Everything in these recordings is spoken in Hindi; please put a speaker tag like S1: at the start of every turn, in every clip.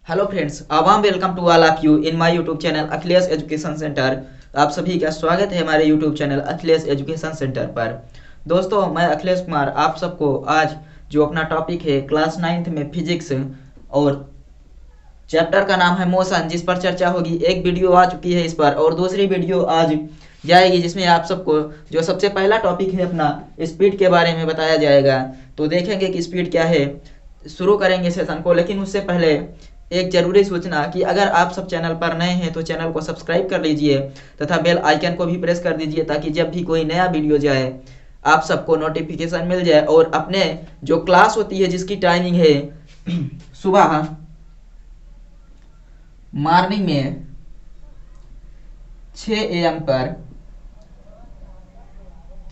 S1: हेलो फ्रेंड्स, अवाम welcome to all of you in my YouTube channel Akhilesh education centre. आप सभी का स्वागत है हमारे YouTube channel Akhilesh education centre पर। दोस्तों, मैं अखिलेश कुमार आप सबको आज जो अपना टॉपिक है क्लास 9th में फिजिक्स और चैप्टर का नाम है मोशन, जिस पर चर्चा होगी। एक वीडियो आ चुकी है इस पर और दूसरी वीडियो आज जाएगी, जिसमें आप सबको जो सबसे पहला टॉपिक है अपना स्पीड के बारे में बताया जाएगा। तो देखेंगे कि स्पीड क्या है। शुरू करेंगे सेशन को, लेकिन उससे पहले एक जरूरी सूचना कि अगर आप सब चैनल पर नए हैं तो चैनल को सब्सक्राइब कर लीजिए तथा बेल आइकन को भी प्रेस कर दीजिए, ताकि जब भी कोई नया वीडियो जाए आप सबको नोटिफिकेशन मिल जाए। और अपने जो क्लास होती है जिसकी टाइमिंग है सुबह मॉर्निंग में 6 AM पर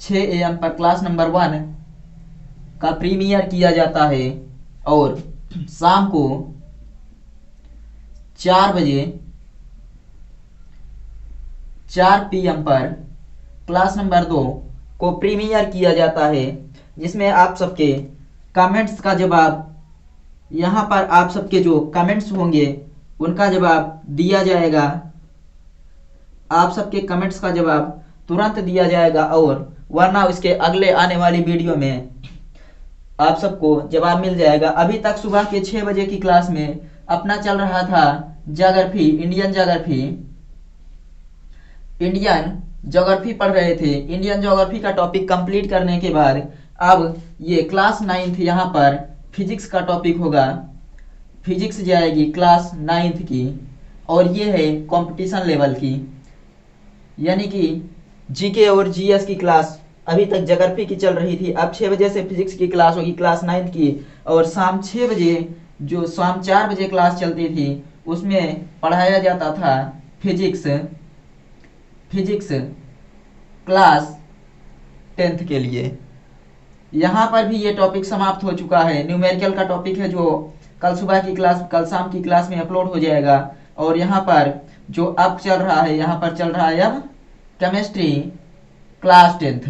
S1: 6 AM पर क्लास नंबर 1 का प्रीमियर किया जाता है और शाम को 4 बजे 4 PM पर क्लास नंबर 2 को प्रीमियर किया जाता है, जिसमें आप सबके कमेंट्स का जवाब यहाँ पर आप सबके जो कमेंट्स होंगे उनका जवाब दिया जाएगा। आप सबके कमेंट्स का जवाब तुरंत दिया जाएगा, और वरना उसके अगले आने वाली वीडियो में आप सबको जवाब मिल जाएगा। अभी तक सुबह के 6 बजे की क्लास में अपना चल रहा था ज्योग्राफी, इंडियन ज्योग्राफी पढ़ रहे थे। इंडियन ज्योग्राफी का टॉपिक कंप्लीट करने के बाद अब ये क्लास 9th यहाँ पर फिजिक्स का टॉपिक होगा। फिजिक्स जाएगी क्लास 9th की, और ये है कंपटीशन लेवल की, यानी कि जीके और जीएस की क्लास। अभी तक ज्योग्राफी की चल रही थी, अब 6 बजे से फिजिक्स की क्लास होगी क्लास 9th की। और शाम 6 बजे जो शाम 4 बजे क्लास चलती थी उसमें पढ़ाया जाता था फिजिक्स क्लास 10th के लिए। यहाँ पर भी ये टॉपिक समाप्त हो चुका है। न्यूमेरिकल का टॉपिक है जो कल शाम की क्लास में अपलोड हो जाएगा। और यहाँ पर जो अब चल रहा है, यहाँ पर चल रहा है अब केमिस्ट्री क्लास 10th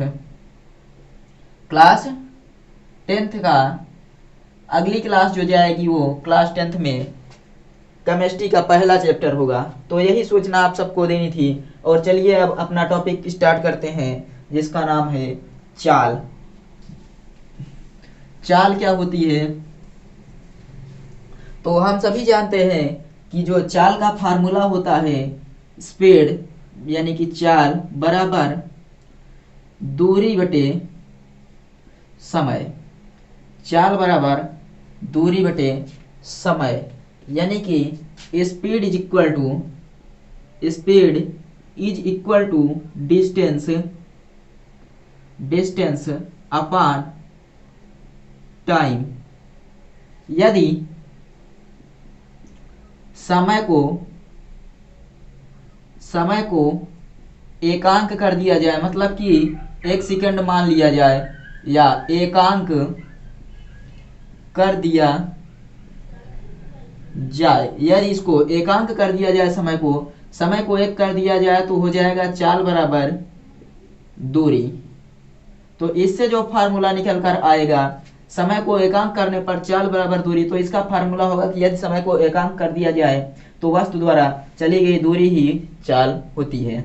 S1: का अगली क्लास जो जाएगी वो क्लास 10th में केमिस्ट्री का पहला चैप्टर होगा। तो यही सूचना आप सबको देनी थी। और चलिए अब अपना टॉपिक स्टार्ट करते हैं, जिसका नाम है चाल। चाल क्या होती है? तो हम सभी जानते हैं कि जो चाल का फार्मूला होता है, स्पीड यानी कि चाल बराबर दूरी बटे समय। चाल बराबर दूरी बटे समय, यानी कि speed is equal to distance upon time. यदि समय को एकांक कर दिया जाए, मतलब कि 1 सेकंड मान लिया जाए, या एकांक कर दिया जाए, यदि इसको एकांक कर दिया जाए, समय को 1 कर दिया जाए, तो हो जाएगा चाल बराबर दूरी। तो इससे जो फार्मूला निकल कर आएगा, समय को एकांक करने पर चाल बराबर दूरी, तो इसका फार्मूला होगा कि यदि समय को एकांक कर दिया जाए तो वस्तु द्वारा चली गई दूरी ही चाल होती है।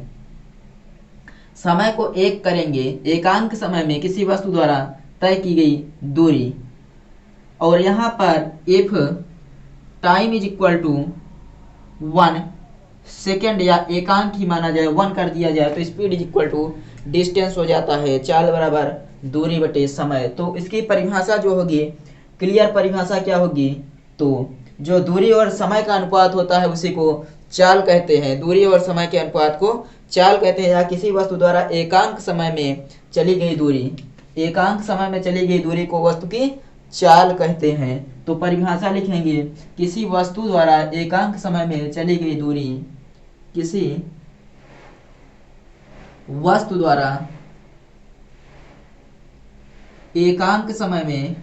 S1: समय को 1 करेंगे एकांक समय में किसी वस्तु द्वारा तय की गई दूरी, और यहाँ पर if time is equal to 1 second, या एकांक ही माना जाए, 1 कर दिया जाए, तो speed is equal to distance हो जाता है, चाल बराबर दूरी बटे समय। तो इसकी परिभाषा जो होगी, क्लियर परिभाषा क्या होगी? तो जो दूरी और समय का अनुपात होता है उसी को चाल कहते हैं। दूरी और समय के अनुपात को चाल कहते हैं, या किसी वस्तु द्वारा एकांक समय में चली गई दूरी को वस्तु की चाल कहते हैं। तो परिभाषा लिखेंगे, किसी वस्तु द्वारा एकांक समय में चली गई दूरी, किसी वस्तु द्वारा एकांक समय में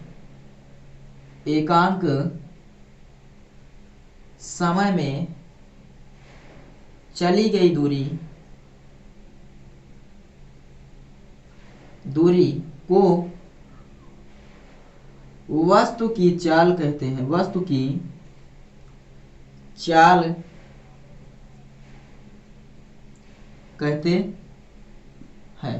S1: चली गई दूरी को वस्तु की चाल कहते हैं। वस्तु की चाल कहते हैं।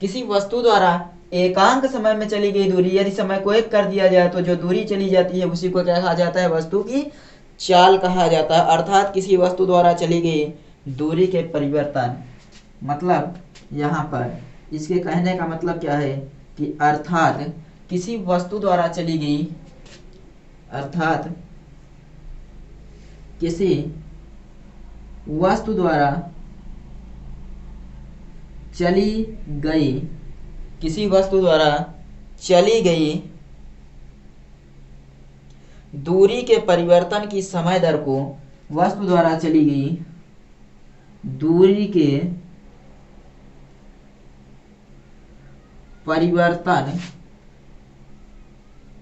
S1: किसी वस्तु द्वारा एकांक समय में चली गई दूरी, यदि समय को एक कर दिया जाए तो जो दूरी चली जाती है उसी को क्या कहा जाता है, वस्तु की चाल कहा जाता है। अर्थात किसी वस्तु द्वारा चली गई दूरी के परिवर्तन, मतलब यहाँ पर इसके कहने का मतलब क्या है कि अर्थात किसी वस्तु द्वारा चली गई, अर्थात किसी वस्तु द्वारा चली गई, किसी वस्तु द्वारा चली गई दूरी के परिवर्तन की समय दर को, वस्तु द्वारा चली गई दूरी के परिवर्तन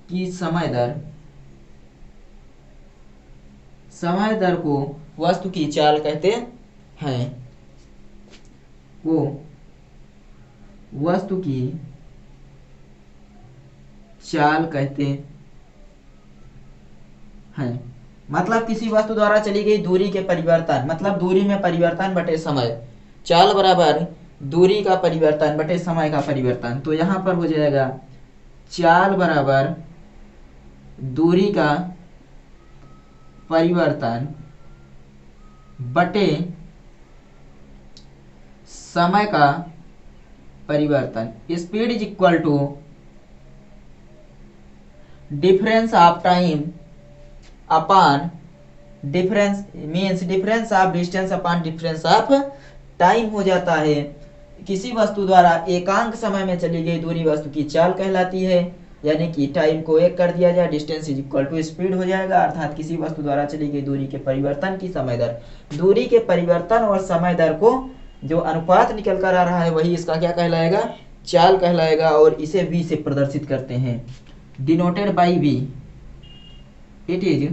S1: की समय दर को वस्तु की चाल कहते हैं, को वस्तु की चाल कहते हैं। मतलब किसी वस्तु द्वारा चली गई दूरी के परिवर्तन, मतलब दूरी में परिवर्तन बटे समय, चाल बराबर दूरी का परिवर्तन बटे समय का परिवर्तन। तो यहां पर हो जाएगा चाल बराबर दूरी का परिवर्तन बटे समय का परिवर्तन। Speed is equal to difference of time upon difference, means difference of distance upon difference of time हो जाता है। किसी वस्तु द्वारा एकांक समय में चली गई दूरी वस्तु की चाल कहलाती है, यानी कि टाइम को एक कर दिया जाए, distance is equal to speed हो जाएगा। अर्थात किसी वस्तु द्वारा चली गई दूरी के परिवर्तन की समय दर, दूरी के परिवर्तन और समय दर को जो अनुपात निकल कर आ रहा है वही इसका क्या कहलाएगा, चाल कहलाएगा। और इसे v से प्रदर्शित करते हैं, denoted by v, it is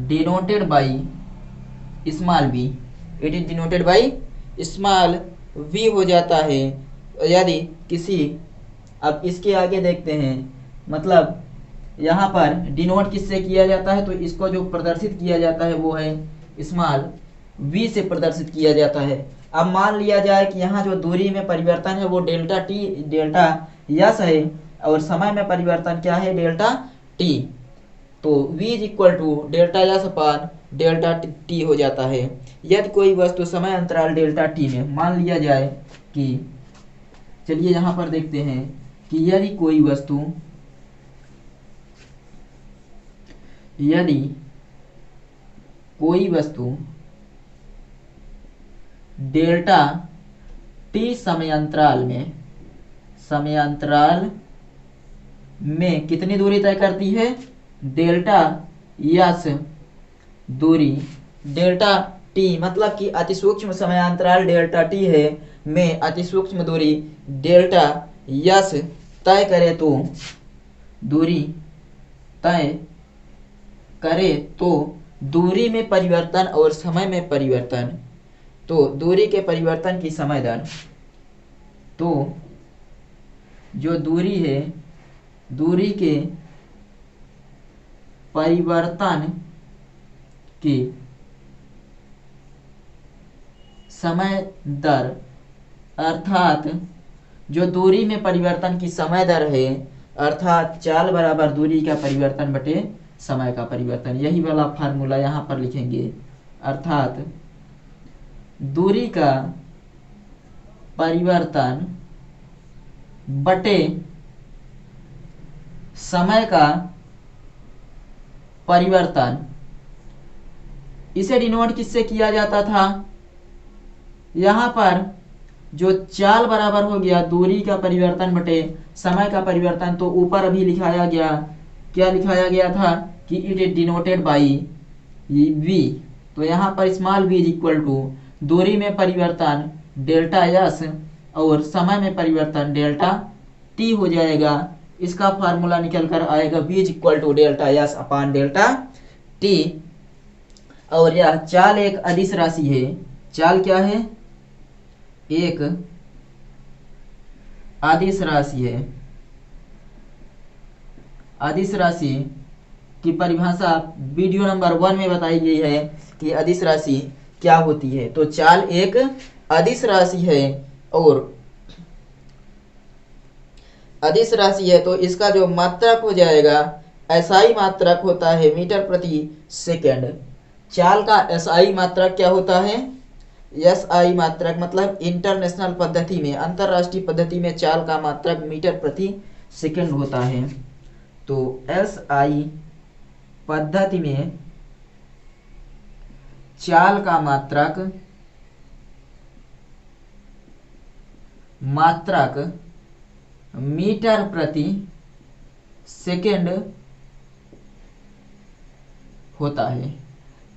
S1: denoted by small v, it is denoted by small v हो जाता है। यदि किसी, अब इसके आगे देखते हैं, मतलब यहाँ पर डिनोट किससे किया जाता है, तो इसको जो प्रदर्शित किया जाता है वो है स्मॉल v से प्रदर्शित किया जाता है। अब मान लिया जाए कि यहाँ जो दूरी में परिवर्तन है वो डेल्टा टी, डेल्टा यस है, और समय में परिवर्तन क्या है, डेल्टा टी। तो v is equal to delta s upon delta t हो जाता है। यदि कोई वस्तु समय अंतराल डेल्टा टी में, मान लिया जाए कि, चलिए यहाँ पर देखते हैं कि यदि कोई वस्तु डेल्टा टी समयांतराल में कितनी दूरी तय करती है, डेल्टा यस दूरी, डेल्टा टी मतलब कि अति सूक्ष्म समयांतराल डेल्टा टी है, में अति सूक्ष्म दूरी डेल्टा यस तय करे तो, दूरी तय करे तो दूरी में परिवर्तन और समय में परिवर्तन, तो दूरी के परिवर्तन की समय दर, तो जो दूरी है, दूरी के परिवर्तन की समय दर, अर्थात जो दूरी में परिवर्तन की समय दर है, अर्थात चाल बराबर दूरी का परिवर्तन बटे समय का परिवर्तन, यही वाला फार्मूला यहाँ पर लिखेंगे। अर्थात दूरी का परिवर्तन बटे समय का परिवर्तन, इसे डिनोट किससे किया जाता था, यहाँ पर जो चाल बराबर हो गया दूरी का परिवर्तन बटे समय का परिवर्तन, तो ऊपर अभी लिखाया गया, क्या लिखाया गया था कि it is denoted by v, तो यहाँ पर small v is equal to दूरी में परिवर्तन डेल्टा यस और समय में परिवर्तन डेल्टा t हो जाएगा। इसका फार्मूला निकल कर आएगा v is equal to delta s upon delta t। और यह चाल एक अदिश राशि है, चाल क्या है, एक अदिश राशि है। अदिश राशि की परिभाषा वीडियो नंबर 1 में बताई गई है कि अदिश राशि क्या होती है। तो चाल एक अदिश राशि है और अदिश राशि है तो इसका जो मात्रक हो जाएगा एसआई मात्रक होता है मीटर प्रति सेकंड। चाल का एसआई मात्रक क्या होता है? एसआई मात्रक मतलब इंटरनेशनल पद्धति में, अंतरराष्ट्रीय पद्धति में चाल का मात्रक मीटर प्रति सेकंड होता है। तो एसआई पद्धति में चाल का मात्रक मीटर प्रति सेकंड होता है।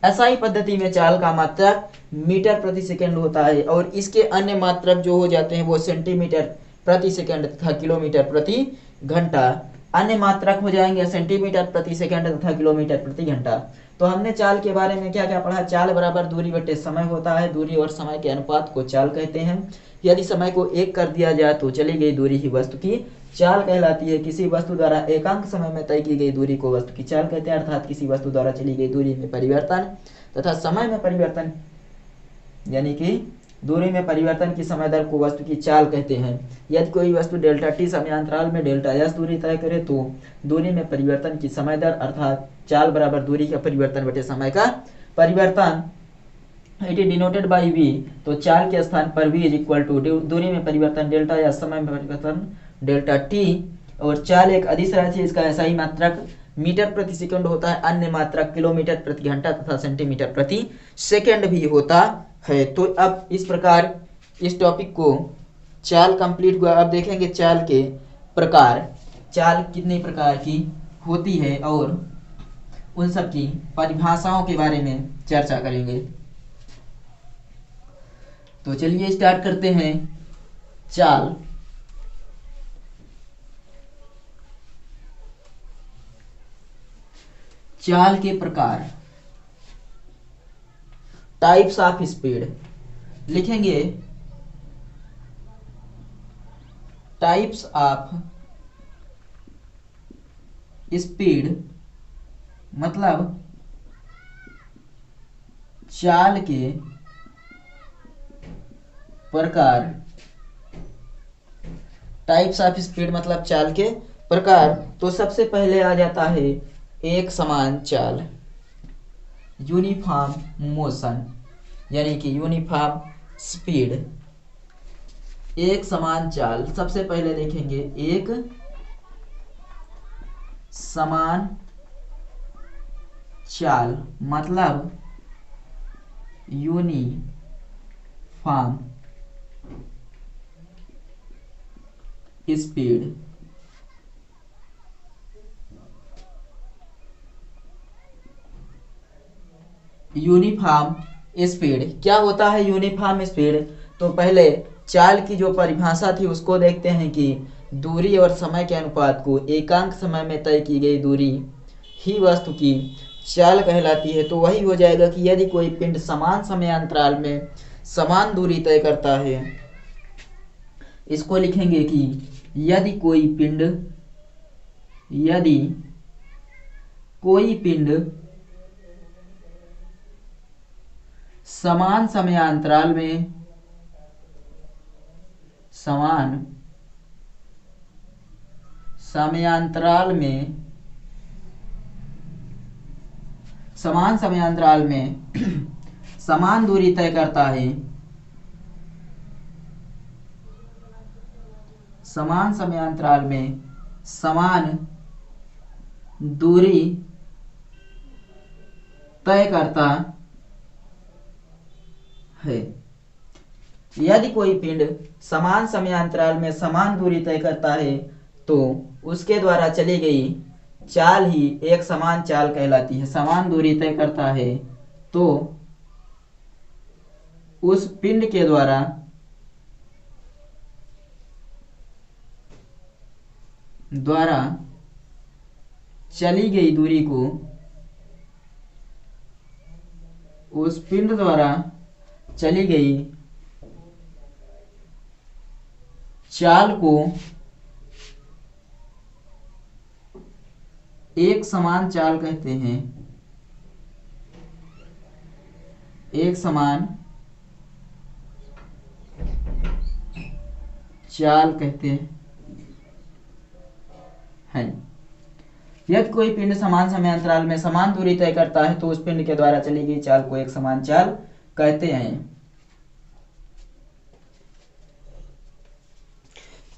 S1: एसआई पद्धति में चाल का मात्रक मीटर प्रति सेकंड होता है और इसके अन्य मात्रक जो हो जाते हैं वो सेंटीमीटर प्रति सेकंड तथा किलोमीटर प्रति घंटा। अन्य मात्रक हो जाएंगे सेंटीमीटर प्रति सेकंड तथा किलोमीटर प्रति घंटा। तो हमने चाल के बारे में क्या क्या पढ़ा? चाल बराबर दूरी बटे समय होता है। दूरी और समय के अनुपात को चाल कहते हैं। यदि समय को 1 कर दिया जाए तो चली गई दूरी ही वस्तु की चाल कहलाती है। किसी वस्तु द्वारा एकांक समय में तय की गई दूरी को वस्तु की चाल कहते हैं, अर्थात किसी वस्तु द्वारा चली गई दूरी में परिवर्तन तथा समय में परिवर्तन यानी कि दूरी में परिवर्तन की समय दर को वस्तु की चाल कहते हैं। यदि कोई वस्तु डेल्टा टी समयांतराल में डेल्टा एस दूरी तय करे तो दूरी में परिवर्तन की समय दर अर्थात चाल बराबर दूरी का परिवर्तन बटे समय का परिवर्तन। It is denoted by v. तो चाल के स्थान पर वी इज इक्वल टू दूरी में परिवर्तन डेल्टा या समय में परिवर्तन डेल्टा टी। और चाल एक अदिश राशि है। इसका एसआई मात्रक मीटर प्रति सेकंड होता है। अन्य मात्रक किलोमीटर प्रति घंटा तथा सेंटीमीटर प्रति सेकंड भी होता है। तो अब इस प्रकार इस टॉपिक को चाल कंप्लीट हुआ। अब देखेंगे चाल के प्रकार, चाल कितने प्रकार की होती है और उन सब की परिभाषाओं के बारे में चर्चा करेंगे। तो चलिए स्टार्ट करते हैं। चाल चाल के प्रकार, टाइप्स ऑफ स्पीड लिखेंगे। टाइप्स ऑफ स्पीड मतलब चाल के प्रकार। टाइप्स ऑफ स्पीड मतलब चाल के प्रकार। तो सबसे पहले आ जाता है एक समान चाल, यूनिफॉर्म मोशन यानी कि यूनिफॉर्म स्पीड। एक समान चाल, सबसे पहले देखेंगे एक समान चाल मतलब यूनिफॉर्म स्पीड। यूनिफॉर्म स्पीड क्या होता है? यूनिफॉर्म स्पीड तो पहले चाल की जो परिभाषा थी उसको देखते हैं कि दूरी और समय के अनुपात को एकांक समय में तय की गई दूरी ही वस्तु की चाल कहलाती है। तो वही हो जाएगा कि यदि कोई पिंड समान समयांतराल में समान दूरी तय करता है, इसको लिखेंगे कि यदि कोई पिंड समान समयांतराल में समान दूरी तय करता है, समान समयांतराल में समान दूरी तय करता है। यदि कोई पिंड समान समयांतराल में समान दूरी तय करता है तो उसके द्वारा चली गई चाल ही एक समान चाल कहलाती है। समान दूरी तय करता है तो उस पिंड के द्वारा चली गई दूरी को, उस पिंड द्वारा चली गई चाल को एक समान चाल कहते हैं, एक समान चाल कहते हैं। यदि कोई पिंड समान समय अंतराल में समान दूरी तय करता है तो उस पिंड के द्वारा चली गई चाल को एक समान चाल कहते हैं।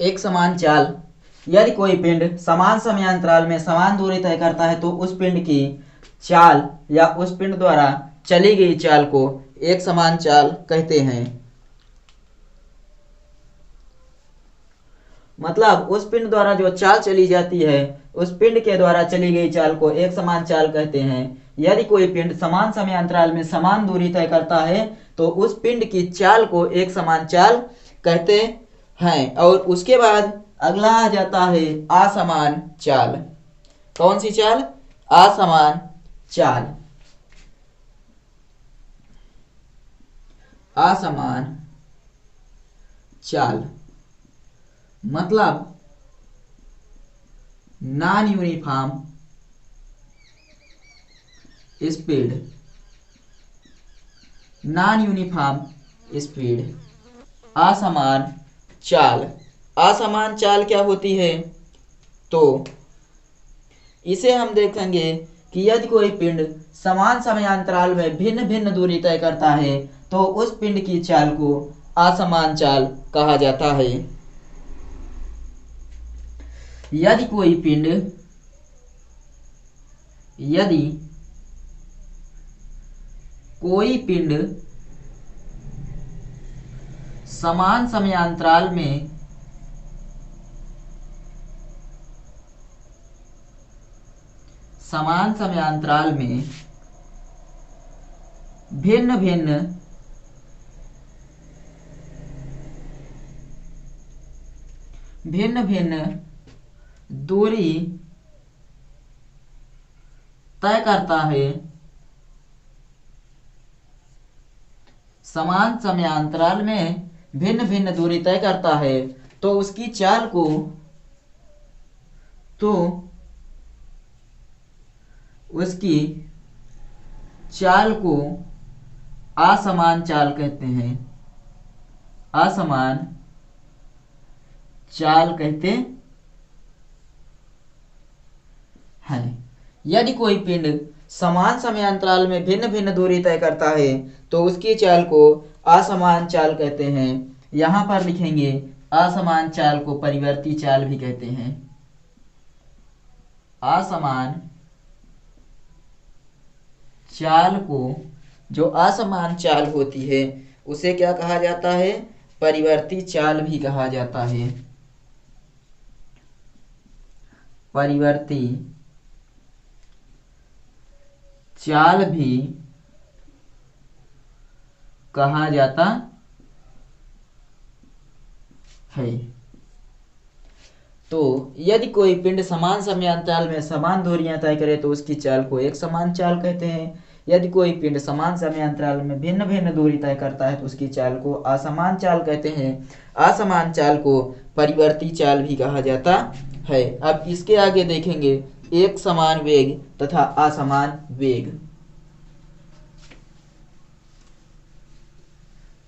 S1: एक समान चाल, यदि कोई पिंड समान समय अंतराल में समान दूरी तय करता है तो उस पिंड की चाल या उस पिंड द्वारा चली गई चाल को एक समान चाल कहते हैं। मतलब उस पिंड द्वारा जो चाल चली जाती है उस पिंड के द्वारा चली गई चाल को एक समान चाल कहते हैं। यदि कोई पिंड समान समय अंतराल में समान दूरी तय करता है तो उस पिंड की चाल को एक समान चाल कहते हैं। और उसके बाद अगला आ जाता है असमान चाल। कौन सी चाल? असमान चाल। असमान चाल मतलब non uniform speed, non uniform speed, असमान चाल। असमान चाल क्या होती है? तो इसे हम देखेंगे कि यदि कोई पिंड समान समयांतराल में भिन्न भिन्न दूरी तय करता है तो उस पिंड की चाल को असमान चाल कहा जाता है। यदि कोई पिंड, यदि कोई पिंड समान समयांतराल में भिन्न भिन्न दूरी तय करता है, समान समयांतराल में भिन्न भिन्न दूरी तय करता है तो उसकी चाल को, उसकी चाल को असमान चाल कहते हैं। असमान चाल कहते हैं। यदि कोई पिंड समान समयांतराल में भिन्न भिन्न दूरी तय करता है तो उसकी चाल को असमान चाल कहते हैं। यहां पर लिखेंगे असमान चाल को परिवर्ती चाल भी कहते हैं। असमान चाल को, जो असमान चाल होती है उसे क्या कहा जाता है? परिवर्ती चाल भी कहा जाता है। परिवर्ती चाल भी कहा जाता है। तो यदि कोई पिंड समान समयांतराल में समान दूरियां तय करे तो उसकी चाल को एक समान चाल कहते हैं। यदि कोई पिंड समान समयांतराल में भिन्न भिन्न दूरी तय करता है तो उसकी चाल को असमान चाल कहते हैं। असमान चाल को परिवर्ती चाल भी कहा जाता है। अब इसके आगे देखेंगे एक समान वेग तथा असमान वेग।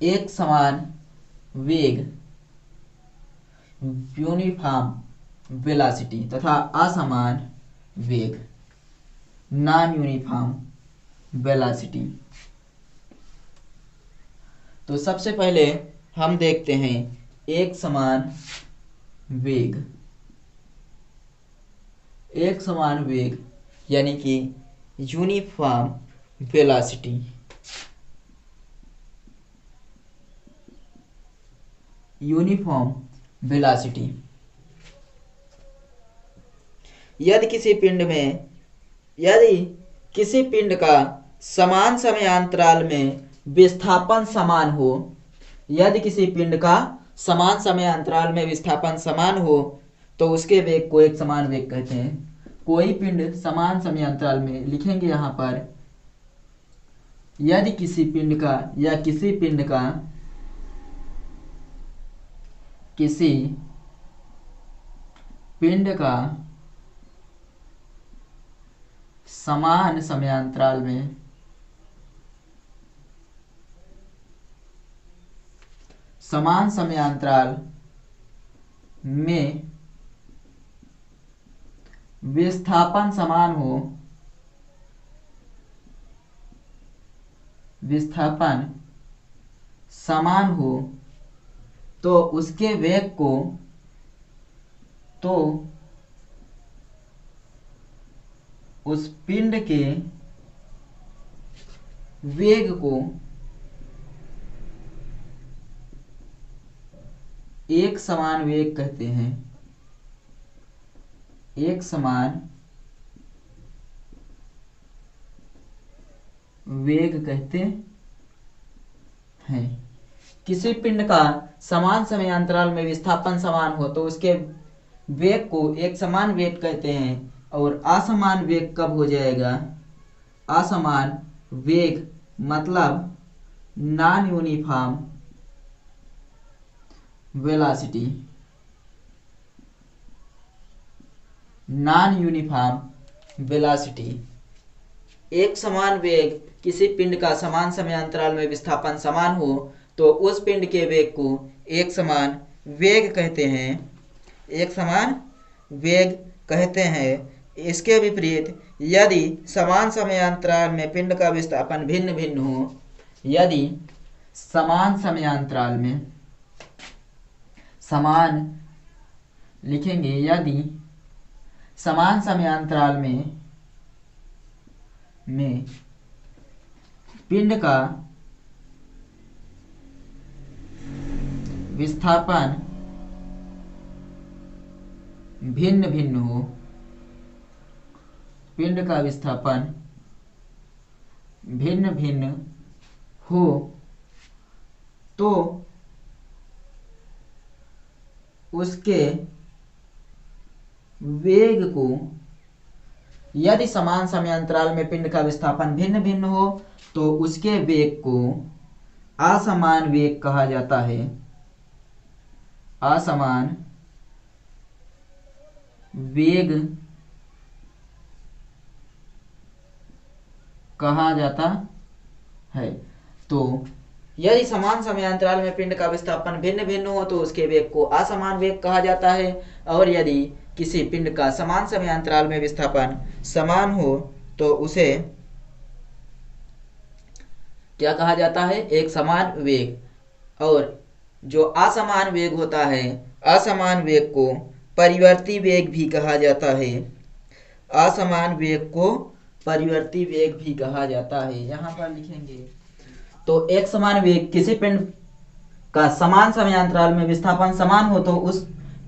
S1: एक समान वेग यूनिफॉर्म वेलोसिटी तथा असमान वेग नॉन यूनिफॉर्म वेलोसिटी। तो सबसे पहले हम देखते हैं एक समान वेग। एक समान वेग यानी कि यूनिफॉर्म वेलोसिटी। यूनिफॉर्म वेलोसिटी यदि किसी पिंड का समान समयांतराल में विस्थापन समान हो, यदि किसी पिंड का समान समयांतराल में विस्थापन समान हो तो उसके वेग को एक समान वेग कहते हैं। कोई पिंड समान समयांतराल में, लिखेंगे यहां पर, यदि किसी पिंड का या किसी पिंड का समान समयांतराल में समान समयांतराल में विस्थापन समान हो, विस्थापन समान हो तो उसके वेग को उस पिंड के वेग को एक समान वेग कहते हैं, एक समान वेग कहते हैं। किसी पिंड का समान समयांतराल में विस्थापन समान हो तो उसके वेग को एक समान वेग कहते हैं। और असमान वेग कब हो जाएगा? असमान वेग मतलब non uniform velocity, non uniform velocity. एक समान वेग किसी पिंड का समान समयांतराल में विस्थापन समान हो तो उस पिंड के वेग को एक समान वेग कहते हैं, एक समान वेग कहते हैं। इसके विपरीत यदि समान समयांतराल में पिंड का विस्थापन भिन्न भिन्न हो, यदि समान समयांतराल में, समान लिखेंगे, यदि समान समयांतराल में पिंड का विस्थापन भिन्न भिन्न हो, पिंड का विस्थापन भिन्न भिन्न हो तो उसके वेग को, यदि समान समयांतराल में पिंड का विस्थापन भिन्न भिन्न हो तो उसके वेग को असमान वेग कहा जाता है, असमान वेग कहा जाता है। तो यदि समान समयांतराल में पिंड का विस्थापन भिन्न भिन्न हो तो उसके वेग को असमान वेग कहा जाता है। और यदि किसी पिंड का समान समयांतराल में विस्थापन समान हो तो उसे क्या कहा जाता है? एक समान वेग। और जो असमान वेग होता है, असमान वेग को परिवर्ती वेग भी कहा जाता है, असमान वेग को परिवर्ती वेग भी कहा जाता है। यहाँ पर लिखेंगे तो एक समान वेग किसी पिंड का समान समयांतराल में विस्थापन समान हो तो उस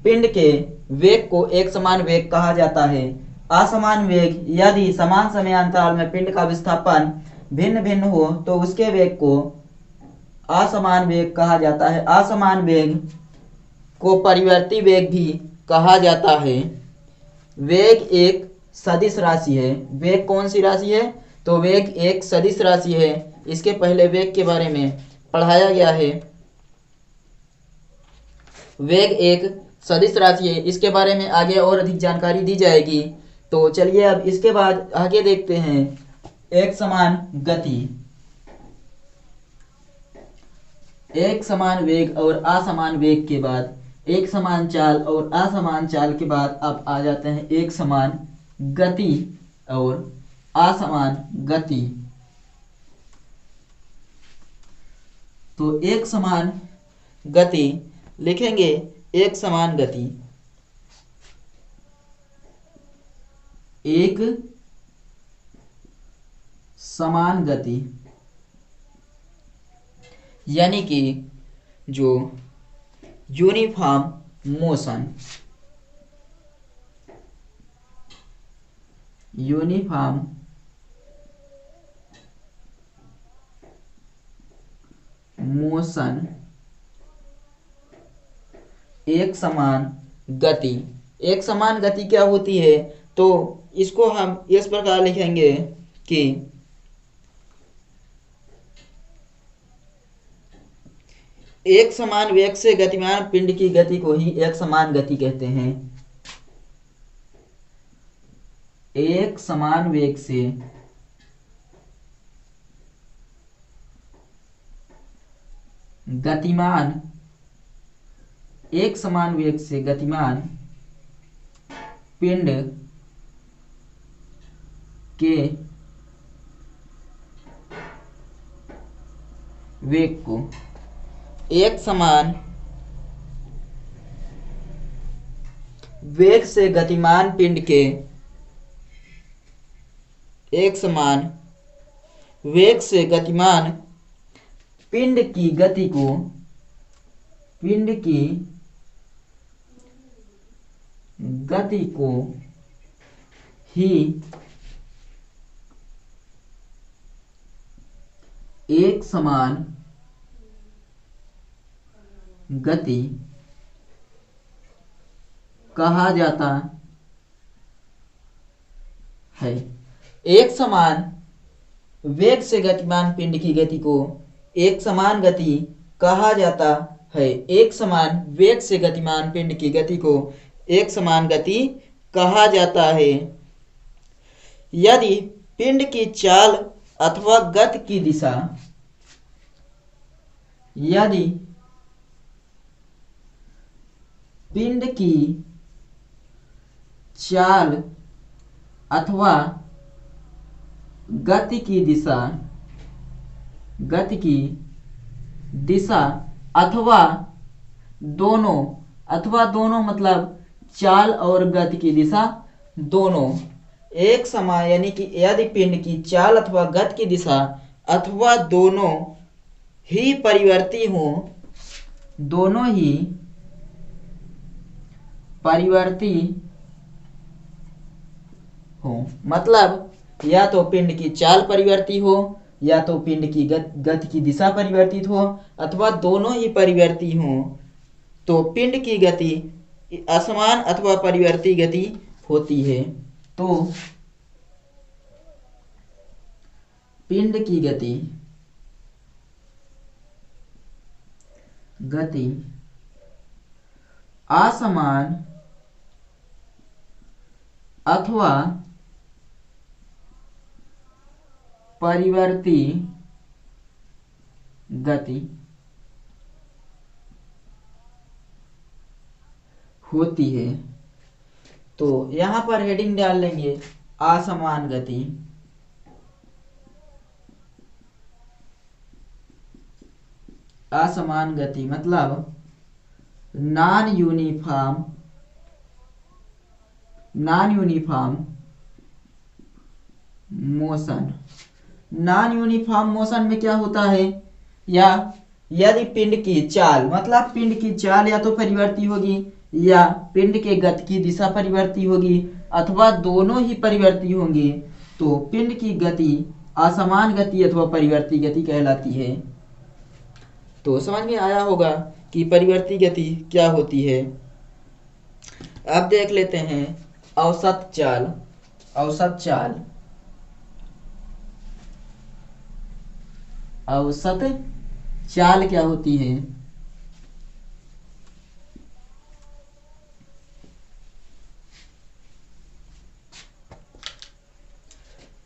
S1: पिंड के वेग को एक समान वेग कहा जाता है। असमान वेग यदि समान समयांतराल में पिंड का विस्थापन भिन्न भिन्न हो तो उसके वेग को असमान वेग कहा जाता है। असमान वेग को परिवर्ती वेग भी कहा जाता है। वेग एक सदिश राशि है। वेग कौन सी राशि है? तो वेग एक सदिश राशि है। इसके पहले वेग के बारे में पढ़ाया गया है। वेग एक सदिश राशि है, इसके बारे में आगे और अधिक जानकारी दी जाएगी। तो चलिए अब इसके बाद आगे देखते हैं एक समान गति, एक समान वेग और असमान वेग के बाद एक समान चाल और असमान चाल के बाद अब आ जाते हैं एक समान गति और असमान गति। तो एक समान गति लिखेंगे, एक समान गति, एक समान गति यानी कि जो यूनिफॉर्म मोशन, यूनिफॉर्म मोशन, एक समान गति। एक समान गति क्या होती है? तो इसको हम इस प्रकार लिखेंगे कि एक समान वेग से गतिमान पिंड की गति को ही एक समान गति कहते हैं। एक समान वेग से गतिमान एक समान वेग से गतिमान पिंड के वेग को एक समान वेग से गतिमान पिंड के एक समान वेग से गतिमान पिंड की गति को पिंड की गति को ही एक समान गति कहा जाता है। एक समान वेग से गतिमान पिंड की गति को एक समान गति कहा जाता है। एक समान वेग से गतिमान पिंड की गति को एक समान गति कहा जाता है। यदि पिंड की चाल अथवा गति की दिशा यदि पिंड की चाल अथवा गति की दिशा अथवा दोनों मतलब चाल और गति की दिशा दोनों एक समान यानी कि यदि पिंड की चाल अथवा गति की दिशा अथवा दोनों ही परिवर्ती हो मतलब या तो पिंड की चाल परिवर्ती हो या तो पिंड की गति की दिशा परिवर्तित हो अथवा दोनों ही परिवर्ती हो तो पिंड की गति असमान अथवा परिवर्ती गति होती है। तो पिंड की गति असमान अथवा परिवर्ती गति होती है। तो यहां पर हेडिंग डाल लेंगे असमान गति। असमान गति मतलब non uniform motion. Non uniform motion में क्या होता है या यदि पिंड की चाल मतलब पिंड की चाल या तो परिवर्ती होगी या पिंड के गति की दिशा परिवर्ती होगी अथवा दोनों ही परिवर्ती होंगे तो पिंड की गति असमान गति अथवा परिवर्ती गति कहलाती है। तो समझ में आया होगा कि परिवर्ती गति क्या होती है। अब देख लेते हैं औसत चाल। औसत चाल क्या होती है।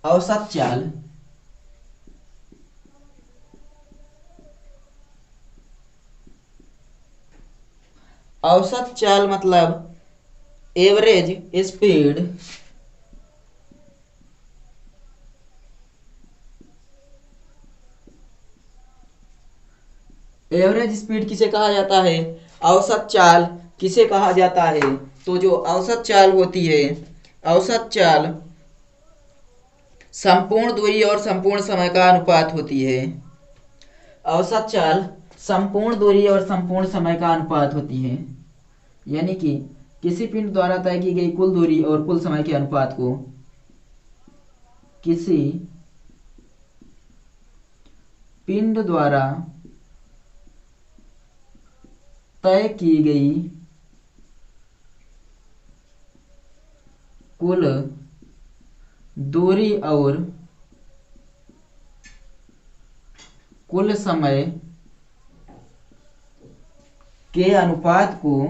S1: औसत चाल मतलब एवरेज स्पीड किसे कहा जाता है। औसत चाल किसे कहा जाता है। तो जो औसत चाल होती है औसत चाल संपूर्ण दूरी और संपूर्ण समय का अनुपात होती है। औसत चाल संपूर्ण दूरी और संपूर्ण समय का अनुपात होती है यानी कि किसी पिंड द्वारा तय की गई कुल दूरी और कुल समय के अनुपात को किसी पिंड द्वारा तय की गई कुल दूरी और कुल समय के अनुपात को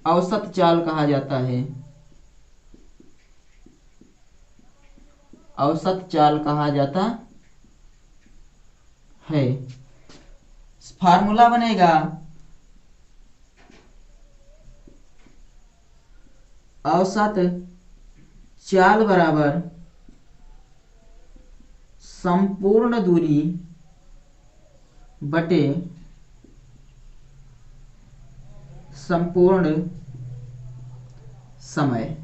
S1: औसत चाल कहा जाता है। औसत चाल कहा जाता है। फार्मूला बनेगा औसत चाल बराबर संपूर्ण दूरी बटे संपूर्ण समय।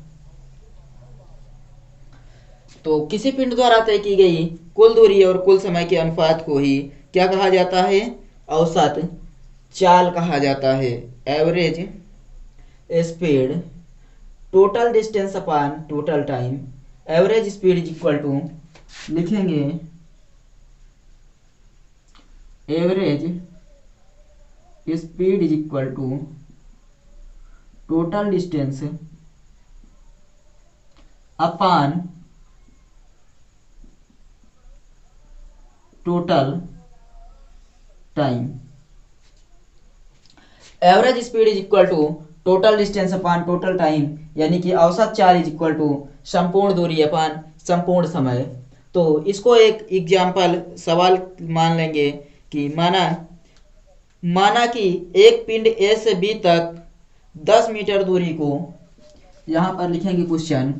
S1: तो किसी पिंड द्वारा तय की गई कुल दूरी और कुल समय के अनुपात को ही क्या कहा जाता है? औसत चाल कहा जाता है। Average speed, total distance upon total time. Average speed is equal to, लिखेंगे average speed is equal to total distance upon total time. Average speed is equal to total distance upon total time, यानी कि औसत चाल इज इक्वल टू संपूर्ण दूरी अपॉन संपूर्ण समय। तो इसको एक एग्जाम्पल सवाल मान लेंगे कि माना कि एक पिंड ए से बी तक 10 मीटर दूरी को, यहां पर लिखेंगे क्वेश्चन,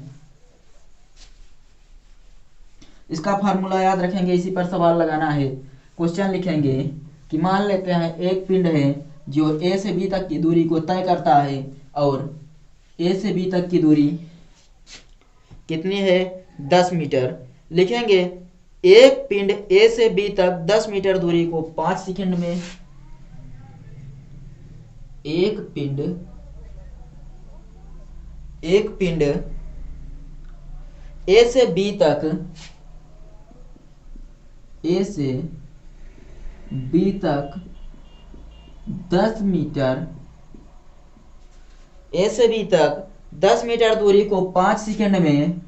S1: इसका फार्मूला याद रखेंगे, इसी पर सवाल लगाना है। क्वेश्चन लिखेंगे कि मान लेते हैं एक पिंड है जो ए से बी तक की दूरी को तय करता है, और ए से बी तक की दूरी कितनी है? 10 मीटर। लिखेंगे एक पिंड ए से बी तक 10 मीटर दूरी को 5 सेकंड में, एक पिंड ए से बी तक 10 मीटर, ए से बी तक 10 मीटर दूरी को 5 सेकंड में,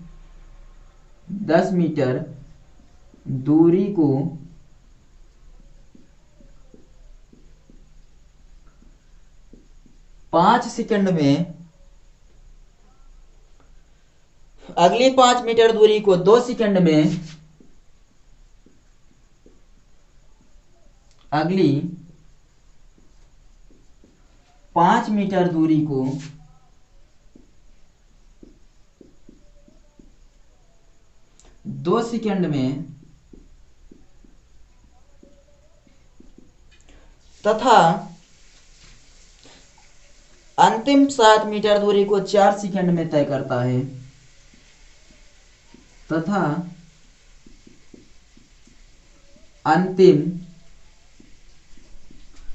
S1: 10 मीटर दूरी को 5 सेकंड में, अगली 5 मीटर दूरी को 2 सेकंड में, अगली 5 मीटर दूरी को 2 सेकंड में, तथा अंतिम 7 मीटर दूरी को 4 सेकंड में तय करता है, तथा अंतिम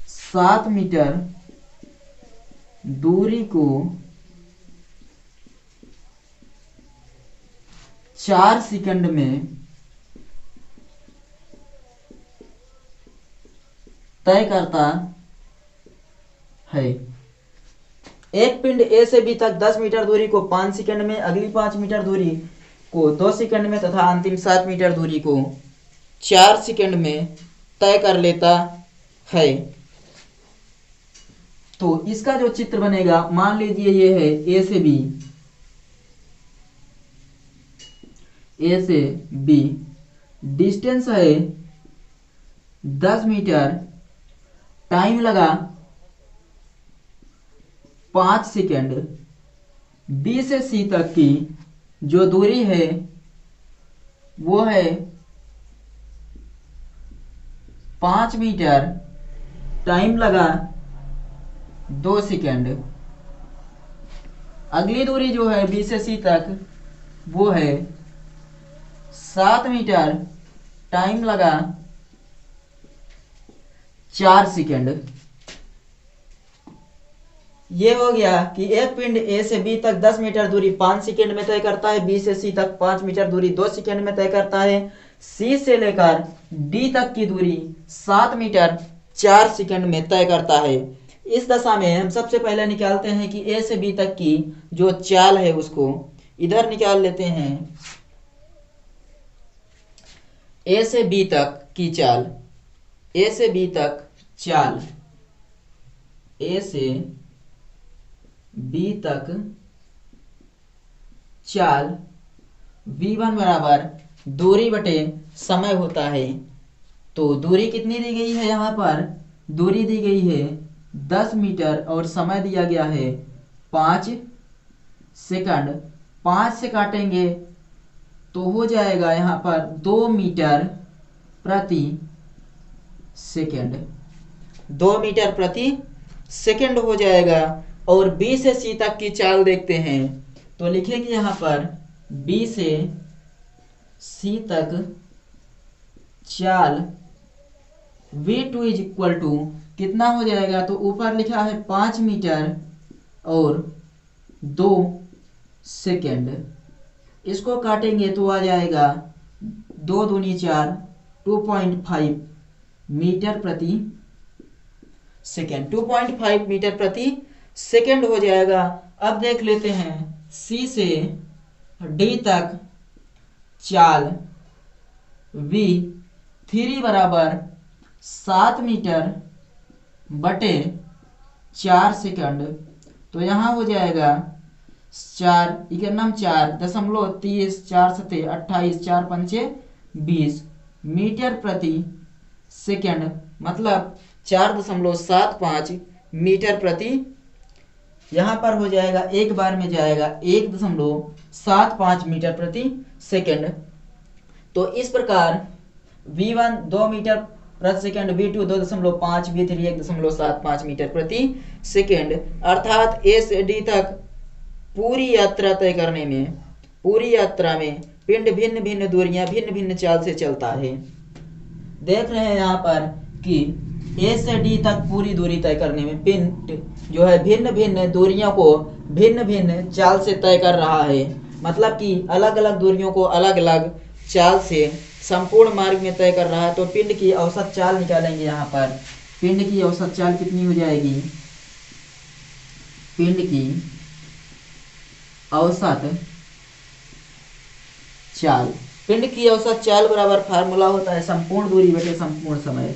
S1: 7 मीटर दूरी को 4 सेकंड में तय करता है। एक पिंड ए से बी तक 10 मीटर दूरी को 5 सेकंड में, अगली 5 मीटर दूरी को 2 सेकंड में, तथा अंतिम 7 मीटर दूरी को 4 सेकंड में तय कर लेता है। तो इसका जो चित्र बनेगा, मान लीजिए ये है ए से बी, डिस्टेंस है 10 मीटर, टाइम लगा 5 सेकंड, बी से सी तक की जो दूरी है वो है 5 मीटर, टाइम लगा 2 सेकंड। अगली दूरी जो है बी से सी तक वो है 7 मीटर, टाइम लगा 4 सेकंड। ये हो गया कि एक पिंड ए से बी तक 10 मीटर दूरी 5 सेकंड में तय करता है, बी से सी तक 5 मीटर दूरी 2 सेकंड में तय करता है, सी से लेकर डी तक की दूरी 7 मीटर 4 सेकंड में तय करता है। इस दशा में हम सबसे पहले निकालते हैं कि ए से बी तक की जो चाल है उसको इधर निकाल लेते हैं। ए से बी तक की चाल, ए से बी तक चाल, ए से बी तक चाल v1 बराबर दूरी बटे समय होता है। तो दूरी कितनी दी गई है, यहाँ पर दूरी दी गई है 10 मीटर और समय दिया गया है 5 सेकंड। 5 से काटेंगे तो हो जाएगा यहाँ पर 2 मीटर प्रति सेकंड। 2 मीटर प्रति सेकंड हो जाएगा। और बी से सी तक की चाल देखते हैं तो लिखेंगे यहाँ पर बी से सी तक चाल v2 इज इक्वल टू कितना हो जाएगा, तो ऊपर लिखा है 5 मीटर और 2 सेकंड। इसको काटेंगे तो आ जाएगा 2 दूनी 4, 2.5 मीटर प्रति सेकंड। 2.5 मीटर प्रति सेकंड हो जाएगा। अब देख लेते हैं सी से डी तक चाल v3 बराबर 7 मीटर बटे 4 सेकंड। तो यहाँ हो जाएगा 4 इकन्नम 4.30, 4 सते 28, 4 पंचे 20 मीटर प्रति सेकंड, मतलब 4.75 मीटर प्रति। यहाँ पर हो जाएगा एक बार में जाएगा 1.75 मीटर प्रति सेकंड। तो इस प्रकार v1 2 मीटर प्रति सेकंड, v2 2.5, v3 1.75 मीटर प्रति सेकंड। अर्थात ए से डी तक पूरी यात्रा तय करने में, पूरी यात्रा में पिंड भिन्न भिन्न दूरियां भिन्न भिन्न चाल से चलता है। देख रहे हैं यहाँ पर कि ए से डी तक पूरी दूरी तय करने में पिंड जो है भिन्न भिन्न दूरियों को भिन्न भिन्न चाल से तय कर रहा है। मतलब कि अलग अलग दूरियों को अलग अलग चाल से संपूर्ण मार्ग में तय कर रहा है। तो पिंड की औसत चाल निकालेंगे। यहाँ पर पिंड की औसत चाल कितनी हो जाएगी, पिंड की औसत चाल, पिंड की औसत चाल बराबर फार्मूला होता है संपूर्ण दूरी बटे संपूर्ण समय।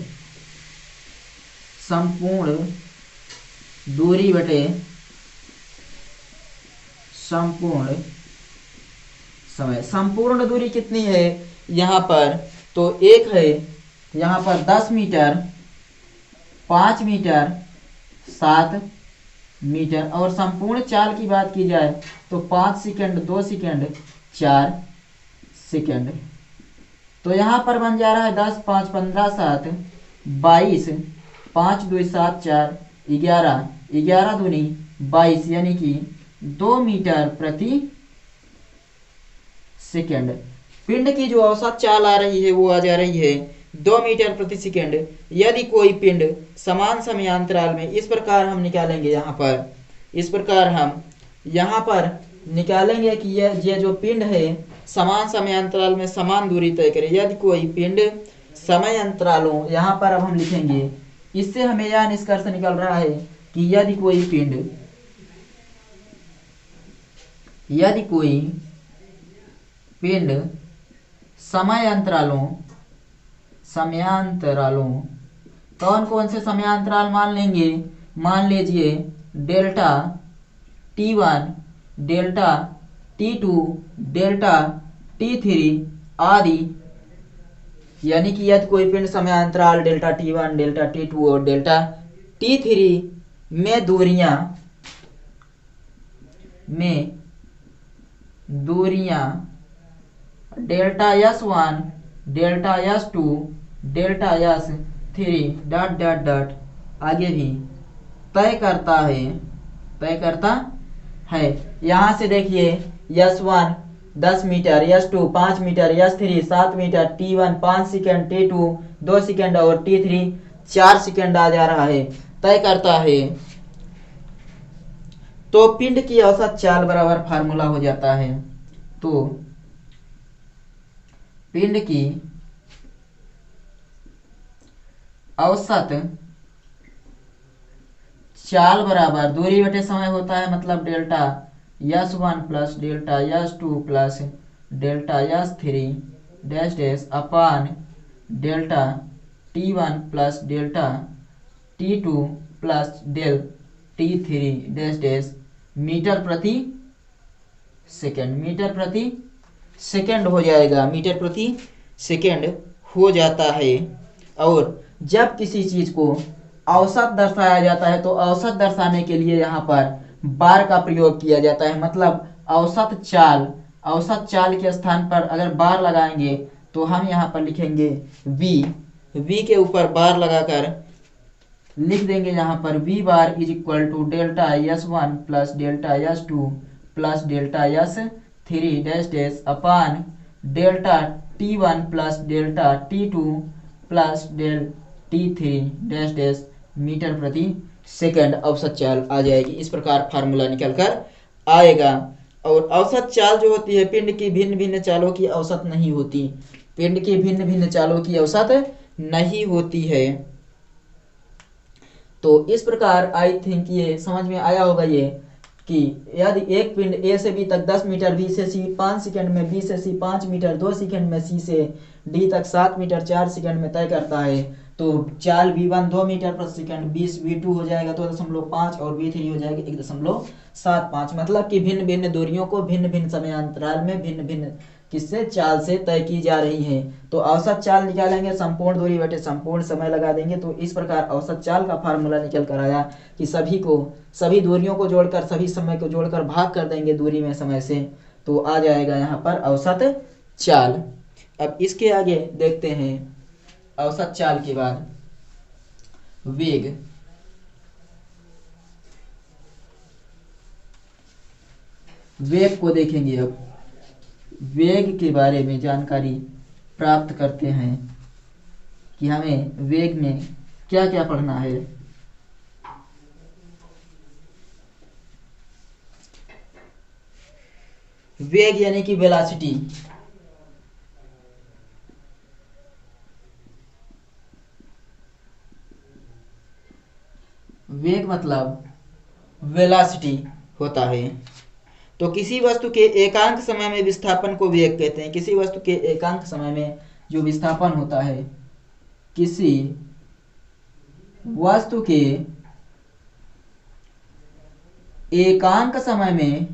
S1: संपूर्ण दूरी बटे संपूर्ण समय। संपूर्ण दूरी कितनी है यहाँ पर, तो एक है यहाँ पर 10 मीटर, 5 मीटर, 7 मीटर। और संपूर्ण चाल की बात की जाए तो 5 सेकंड, 2 सेकंड, 4 सेकंड। तो यहाँ पर बन जा रहा है 10, 5, 15, 7, 22, 5 2 7 4 11, 11 दूनी 22, यानी कि 2 मीटर प्रति सेकंड। पिंड की जो औसत चाल आ रही है वो आ जा रही है 2 मीटर प्रति सेकंड। यदि कोई पिंड समान समयांतराल में, इस प्रकार हम निकालेंगे यहाँ पर, इस प्रकार हम यहाँ पर निकालेंगे कि ये जो पिंड है समान समयांतराल में समान दूरी तय करे। यदि कोई पिंड समय अंतरालों, यहाँ पर अब हम लिखेंगे, इससे हमें यह निष्कर्ष निकल रहा है कि यदि कोई पिंड समयांतरालों कौन कौन से समयांतराल मान लेंगे, मान लीजिए delta T1, delta T2, delta T3 आदि। यानी कि यदि कोई पिंड समयांतराल डेल्टा T1, डेल्टा T2 और डेल्टा T3 में दूरियां delta S1, delta S2, delta S3 dot dot dot आगे भी तय करता है। यहाँ से देखिए S1 10 metre, S2 5 metre, S3 7 metre, T1 5 second, T2 2 second और T3 4 सेकंड आ जा रहा है, तय करता है। तो पिंड की औसत चाल बराबर फार्मूला हो जाता है। तो पिंड की औसत चाल बराबर दूरी बटे समय होता है, मतलब delta S1 plus delta S2 plus delta S3 dash dash upon delta T1 plus delta T2 plus del T3 dash dash metre प्रति सेकेंड, मीटर प्रति सेकेंड हो जाएगा, मीटर प्रति सेकेंड हो जाता है। और जब किसी चीज को औसत दर्शाया जाता है तो औसत दर्शाने के लिए यहाँ पर बार का प्रयोग किया जाता है। मतलब औसत चाल के स्थान पर अगर बार लगाएंगे तो हम यहाँ पर लिखेंगे v के ऊपर बार लगाकर लिख देंगे यहाँ पर v bar is equal to delta S1 plus delta S2 plus delta S3 dash dash upon delta T1 plus delta T2 plus del T3 dash dash metre प्रति सेकंड औसत चाल आ जाएगी। इस प्रकार फार्मूला निकल कर आएगा। और औसत चाल जो होती है पिंड की भिन्न भिन्न चालों की औसत नहीं होती, पिंड की भिन्न भिन्न चालों की औसत नहीं होती है। तो इस प्रकार आई थिंक ये समझ में आया होगा ये कि यदि एक पिंड ए से बी तक 10 मीटर, बी से सी 5 सेकंड में, बी से सी 5 मीटर 2 सेकंड में, सी से डी तक 7 मीटर 4 सेकंड में तय करता है तो चाल v1 2 मीटर प्रति सेकंड, v2 हो जाएगा 2.5 और v3 हो जाएगा 1.75। मतलब कि भिन्न भिन्न दूरियों को भिन्न भिन्न समयांतराल में भिन्न भिन्न किससे चाल से तय की जा रही है। तो औसत चाल निकालेंगे, संपूर्ण दूरी बटे संपूर्ण समय लगा देंगे। तो इस प्रकार औसत चाल का फार्मूला निकल कर आया कि सभी दूरियों को जोड़कर, सभी समय को जोड़कर भाग कर देंगे दूरी में समय से, तो आ जाएगा यहाँ पर औसत चाल। अब इसके आगे देखते हैं औसत चाल के बाद वेग। वेग को देखेंगे। अब वेग के बारे में जानकारी प्राप्त करते हैं कि हमें वेग में क्या क्या पढ़ना है। वेग यानी कि वेलोसिटी। वेग मतलब वेलोसिटी होता है। तो किसी वस्तु के एकांक समय में विस्थापन को वेग कहते हैं। किसी वस्तु के एकांक समय में जो विस्थापन होता है, किसी वस्तु के एकांक समय में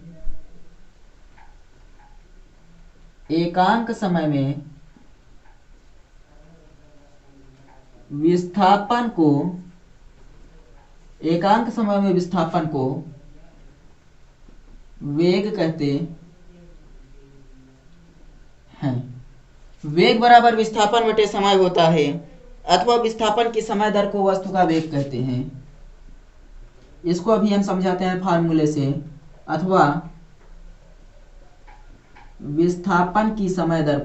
S1: विस्थापन को वेग कहते हैं। वेग बराबर विस्थापन बटे समय होता है अथवा विस्थापन की समय दर को वस्तु का वेग कहते हैं। इसको अभी हम समझाते हैं फार्मूले से। अथवा विस्थापन की समय दर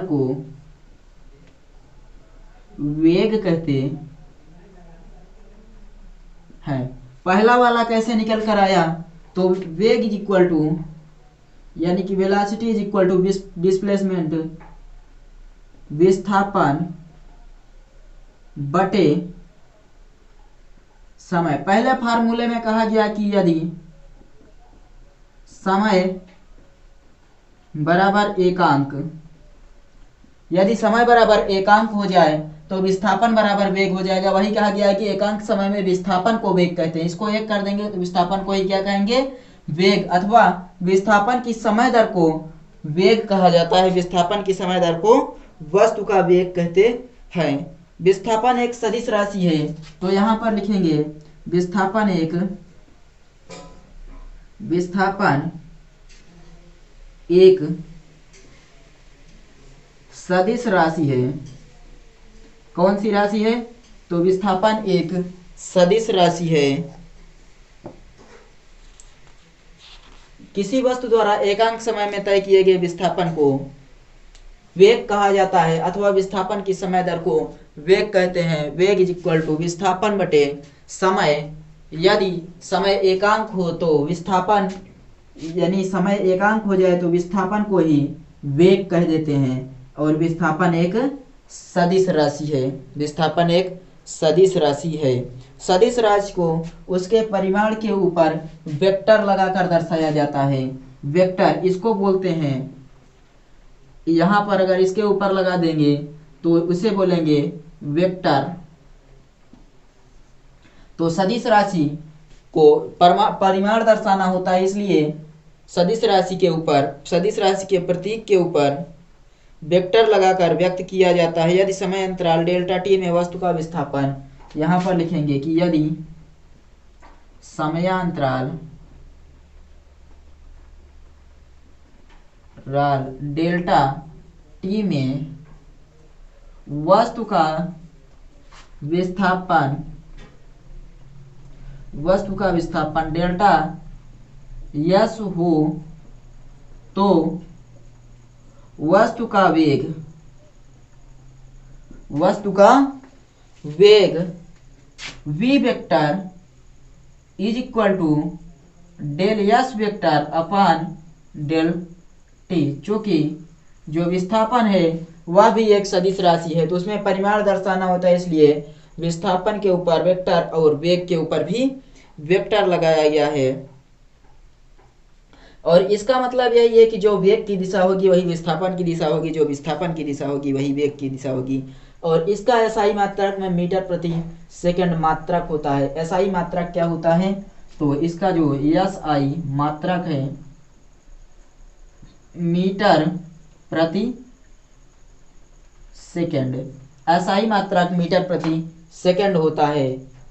S1: को वेग कहते है। पहला वाला कैसे निकल कर आया? तो वेग इज इक्वल टू यानी कि velocity is equal to displacement विस्थापन बटे समय। पहले फार्मूले में कहा गया कि यदि समय बराबर एकांक हो जाए तो विस्थापन बराबर वेग हो जाएगा। वही कहा गया है कि एकांक समय में विस्थापन को वेग कहते हैं। इसको एक कर देंगे तो विस्थापन को ही क्या कहेंगे? वेग। अथवा विस्थापन की समय दर को वेग कहा जाता है। विस्थापन की समय दर को वस्तु का वेग कहते हैं। विस्थापन एक सदिश राशि है तो यहां पर लिखेंगे विस्थापन एक सदिश राशि है। कौन सी राशि है? तो विस्थापन एक सदिश राशि है। किसी वस्तु द्वारा एकांक समय में तय किए गए विस्थापन को वेग कहा जाता है अथवा विस्थापन की समय दर को वेग कहते हैं। वेग इज इक्वल टू विस्थापन बटे समय। यदि समय एकांक हो तो विस्थापन यानी समय एकांक हो जाए तो विस्थापन को ही वेग कह देते हैं। और विस्थापन एक सदिश राशि है। विस्थापन एक सदिश राशि है। सदिश राशि को उसके परिमाण के ऊपर वेक्टर लगाकर दर्शाया जाता है। वेक्टर इसको बोलते हैं। यहां पर अगर इसके ऊपर लगा देंगे तो उसे बोलेंगे वेक्टर। तो सदिश राशि को परिमाण दर्शाना होता है, इसलिए सदिश राशि के प्रतीक के ऊपर वेक्टर लगाकर व्यक्त किया जाता है। यदि समय अंतराल डेल्टा टी में वस्तु का विस्थापन, यहां पर लिखेंगे कि यदि समयांतराल डेल्टा टी में वस्तु का विस्थापन डेल्टा यस हो तो वस्तु का वेग v vector is equal to del S vector upon del T. चूंकि जो विस्थापन है वह भी एक सदिश राशि है, तो उसमें परिमाण दर्शाना होता है, इसलिए विस्थापन के ऊपर वेक्टर और वेग के ऊपर भी वेक्टर लगाया गया है। और इसका मतलब यही है कि जो वेग की दिशा होगी वही विस्थापन की दिशा होगी, जो विस्थापन की दिशा होगी वही वेग की दिशा होगी। और इसका एसआई मात्रक में मीटर प्रति सेकंड मात्रक होता है। एसआई मात्रक क्या होता है, तो इसका जो एसआई मात्रक है मीटर प्रति सेकंड, एसआई मात्रक मीटर प्रति सेकंड होता है।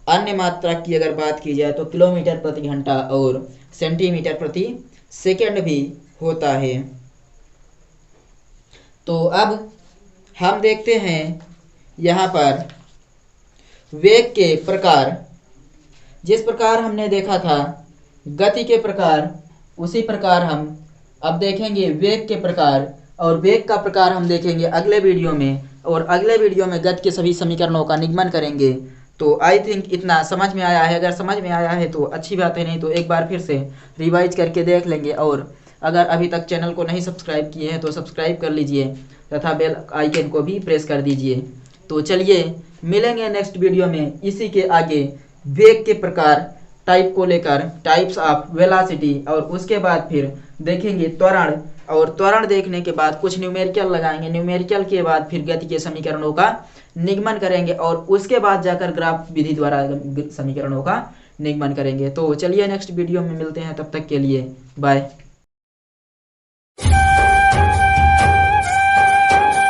S1: अन्य मात्रक की अगर बात की जाए तो किलोमीटर प्रति घंटा और सेंटीमीटर प्रति सेकंड भी होता है। तो अब हम देखते हैं यहाँ पर वेग के प्रकार। जिस प्रकार हमने देखा था गति के प्रकार, उसी प्रकार हम अब देखेंगे वेग के प्रकार, और वेग का प्रकार हम देखेंगे अगले वीडियो में, और अगले वीडियो में गति के सभी समीकरणों का निगमन करेंगे। तो आई थिंक इतना समझ में आया है। अगर समझ में आया है तो अच्छी बात है, नहीं तो एक बार फिर से रिवाइज करके देख लेंगे। और अगर अभी तक चैनल को नहीं सब्सक्राइब किए हैं तो सब्सक्राइब कर लीजिए तथा बेल आइकन को भी प्रेस कर दीजिए। तो चलिए मिलेंगे नेक्स्ट वीडियो में इसी के आगे वेग के प्रकार टाइप को लेकर, टाइप्स ऑफ वेलोसिटी, और उसके बाद फिर देखेंगे त्वरण, और त्वरण देखने के बाद कुछ न्यूमेरिकल लगाएंगे। न्यूमेरिकल के बाद फिर गति के समीकरणों का निगमन करेंगे, और उसके बाद जाकर ग्राफ विधि द्वारा समीकरणों का निगमन करेंगे। तो चलिए नेक्स्ट वीडियो में मिलते हैं, तब तक के लिए बाय।